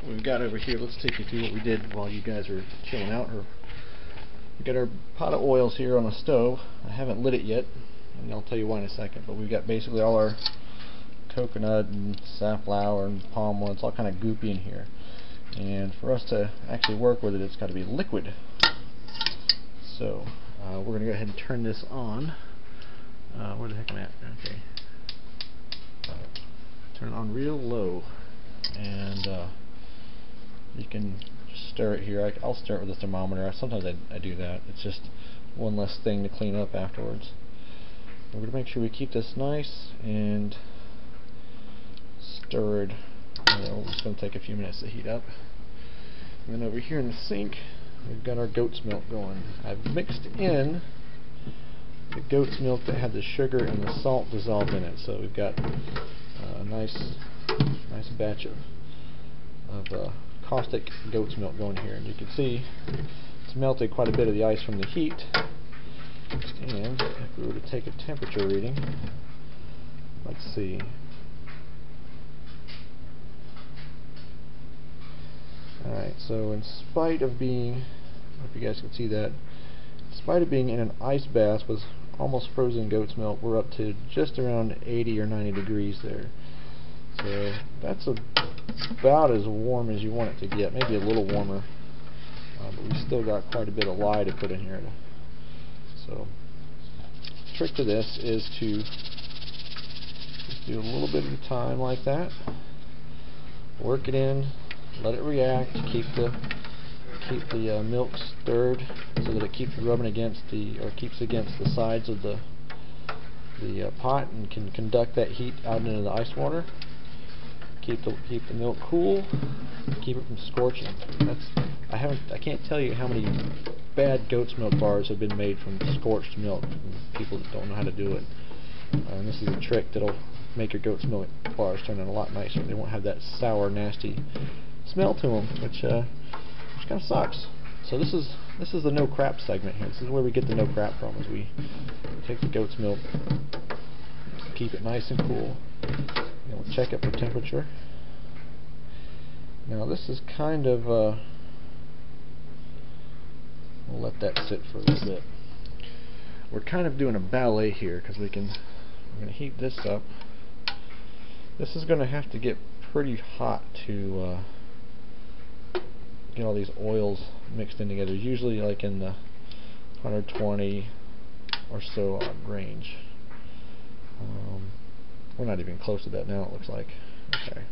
what we've got over here, let's take you through what we did while you guys were chilling out. We've got our pot of oils here on the stove. I haven't lit it yet, and I'll tell you why in a second, but we've got basically all our coconut and safflower and palm oil. It's all kind of goopy in here, and for us to actually work with it, it's got to be liquid. So we're going to go ahead and turn this on. Where the heck am I at? Okay. Turn it on real low, and you can stir it here. I'll stir it with a thermometer. Sometimes I do that. It's just one less thing to clean up afterwards. We're going to make sure we keep this nice and stirred. It's going to take a few minutes to heat up. And then over here in the sink, we've got our goat's milk going. I've mixed in the goat's milk that had the sugar and the salt dissolved in it. So we've got a nice batch of caustic goat's milk going here, and you can see it's melted quite a bit of the ice from the heat. And if we were to take a temperature reading, let's see. Alright, so in spite of being, I don't know if you guys can see that, in spite of being in an ice bath with almost frozen goat's milk, we're up to just around 80 or 90 degrees there. So that's about as warm as you want it to get, maybe a little warmer, but we still got quite a bit of lye to put in here. So the trick to this is to just do a little bit at a time like that, work it in, let it react, keep the milk stirred so that it keeps rubbing against keeps against the sides of the pot and can conduct that heat out into the ice water. Keep the milk cool, keep it from scorching. I can't tell you how many bad goat's milk bars have been made from scorched milk from people that don't know how to do it. And this is a trick that'll make your goat's milk bars turn out a lot nicer. They won't have that sour, nasty smell to them, which kind of sucks. So this is the no crap segment here. This is where we get the no crap from. Is we take the goat's milk, keep it nice and cool. And we'll check it for temperature. Now this is kind of we'll let that sit for a little bit. We're kind of doing a ballet here because we're going to heat this up. This is going to have to get pretty hot to get all these oils mixed in together. Usually like in the 120 or so range. We're not even close to that now, it looks like. Okay.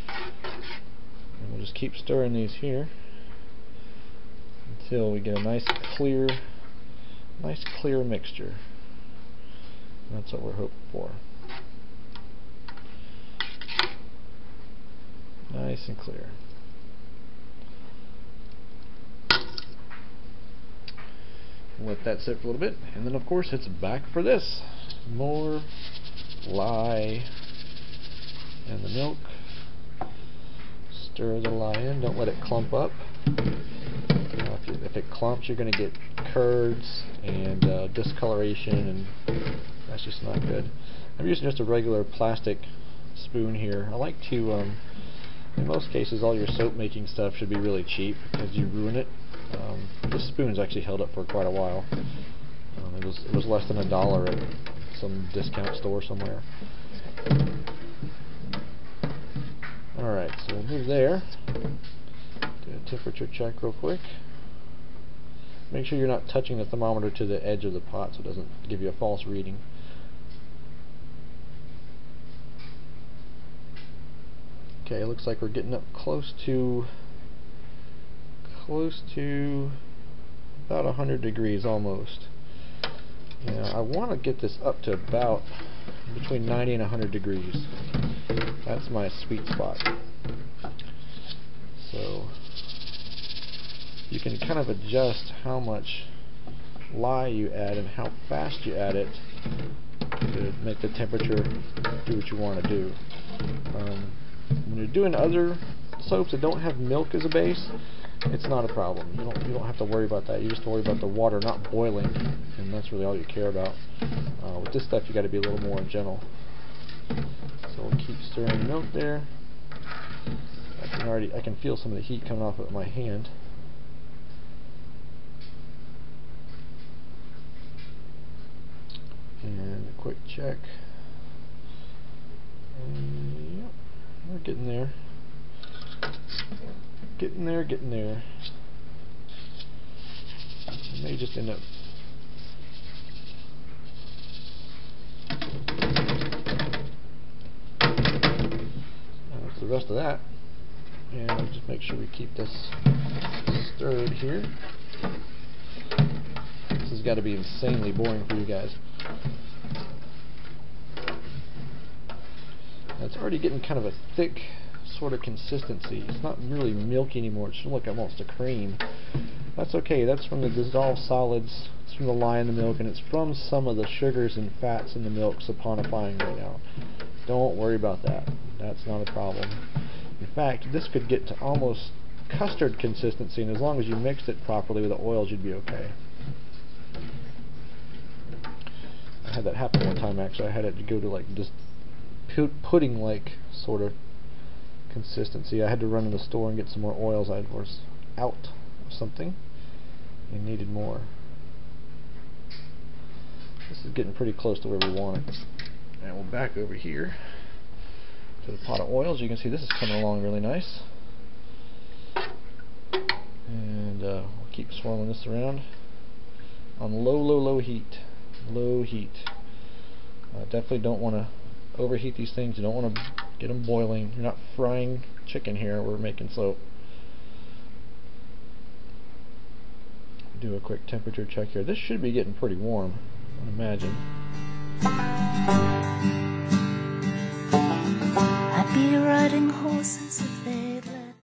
And we'll just keep stirring these here until we get a nice clear mixture. That's what we're hoping for. Nice and clear. Let that sit for a little bit, and then of course it's back for this. More lye and the milk. Stir the lye in, don't let it clump up. If it clumps, you're going to get curds and discoloration, and that's just not good. I'm using just a regular plastic spoon here. I like to, in most cases, all your soap making stuff should be really cheap because you ruin it. This spoon's actually held up for quite a while. It was less than $1 at some discount store somewhere. Alright, so we'll move there. Do a temperature check real quick. Make sure you're not touching the thermometer to the edge of the pot so it doesn't give you a false reading. Okay, it looks like we're getting up close to about 100 degrees almost. Now, I want to get this up to about between 90 and 100 degrees. That's my sweet spot. So you can kind of adjust how much lye you add and how fast you add it to make the temperature do what you want to do. When you're doing other soaps that don't have milk as a base, it's not a problem. You don't have to worry about that. You just worry about the water not boiling, and that's really all you care about. With this stuff, you got to be a little more gentle. So we'll keep stirring the milk there. I can feel some of the heat coming off of my hand. And a quick check. And yep, we're getting there. Getting there. I may just end up that's the rest of that. And I'll just make sure we keep this stirred here. This has got to be insanely boring for you guys. It's already getting kind of a thick sort of consistency. It's not really milky anymore. It should look almost a cream. That's okay. That's from the dissolved solids. It's from the lye in the milk, and it's from some of the sugars and fats in the milk saponifying right now. Don't worry about that. That's not a problem. In fact, this could get to almost custard consistency, and as long as you mixed it properly with the oils, you'd be okay. I had that happen one time actually. I had it to go to like just pudding-like sort of consistency. I had to run in the store and get some more oils. I was out of something and needed more. This is getting pretty close to where we want it. And we'll back over here to the pot of oils. You can see this is coming along really nice. And we'll keep swirling this around on low heat. Low heat. Definitely don't want to overheat these things. You don't want to get them boiling. You're not frying chicken here. We're making soap. Do a quick temperature check here. This should be getting pretty warm, I imagine. I'd be riding horses